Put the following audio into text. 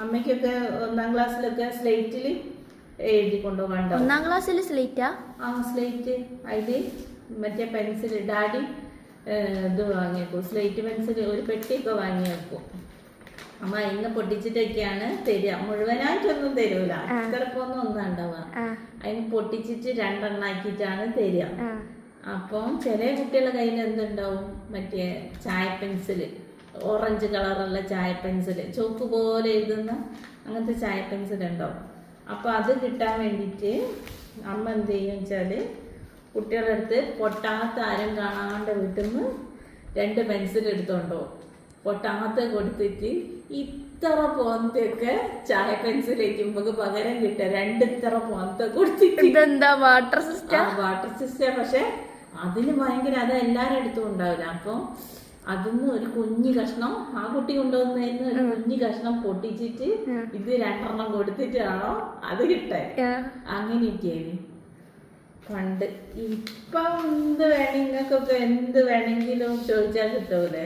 അമ്മയ്ക്കൊക്കെ 1ാം ക്ലാസ്സിലൊക്കെ സ്ലേറ്റിൽ എഴുതി കൊണ്ടുപോകണ്ട. 1ാം ക്ലാസ്സിൽ സ്ലേറ്റാ? ആ സ്ലേറ്റ്, അതില് മറ്റേ പെൻസിൽ ഡാഡി ഇത് വാങ്ങിയേക്കും, സ്ലേറ്റ് പെൻസിൽ ഒരു പെട്ടിയൊക്കെ വാങ്ങി വെക്കും. അമ്മ ഇന്ന് പൊട്ടിച്ചിട്ടൊക്കെയാണ് തരിക, മുഴുവനായിട്ടൊന്നും തരൂല, ചിലപ്പോന്നും ഒന്നും ഉണ്ടാവുക. അതിന് പൊട്ടിച്ചിട്ട് 2 എണ്ണാക്കിയിട്ടാണ് തരിക. അപ്പം ചില കുട്ടികളുടെ കയ്യിൽ എന്തുണ്ടാവും, മറ്റേ ചായ പെൻസില്, ഓറഞ്ച് കളറുള്ള ചായ പെൻസില്, ചോക്ക് പോലെ എഴുതുന്ന അങ്ങനത്തെ ചായ പെൻസിൽ ഉണ്ടാവും. അപ്പം അത് കിട്ടാൻ വേണ്ടിയിട്ട് അമ്മ എന്ത് ചെയ്യും വെച്ചാല് കുട്ടികളുടെ അടുത്ത് പൊട്ടാത്ത ആരും കാണാണ്ട് വീട്ടിൽ നിന്ന് 2 പെൻസിൽ എടുത്തോണ്ടോ പൊട്ടാത്ത കൊടുത്തിട്ട് ഇത്ര പോന്നത്തെയൊക്കെ ചായ പെൻസിൽ വയ്ക്കുമ്പോ പകരം കിട്ടുക 2 ഇത്ര പോന്നത്തെ കൊടുത്തിട്ട്. Water system? Water system. പക്ഷെ അതിന് ഭയങ്കര, അത് എല്ലാരും അടുത്തും ഉണ്ടാവില്ല. അപ്പൊ അതിന്ന് ഒരു കുഞ്ഞു കഷ്ണം ആ കുട്ടി കൊണ്ടുവന്നതിന് ഒരു കുഞ്ഞു കഷ്ണം പൊട്ടിച്ചിട്ട് ഇത് 2 എണ്ണം കൊടുത്തിട്ടാണോ അത് കിട്ടാൻ. അങ്ങനെയൊക്കെയായിരുന്നു പണ്ട്. ഇപ്പം എന്ത് വേണമെങ്കിലൊക്കെ എന്ത് വേണമെങ്കിലും ചോദിച്ചാൽ കിട്ടൂലേ.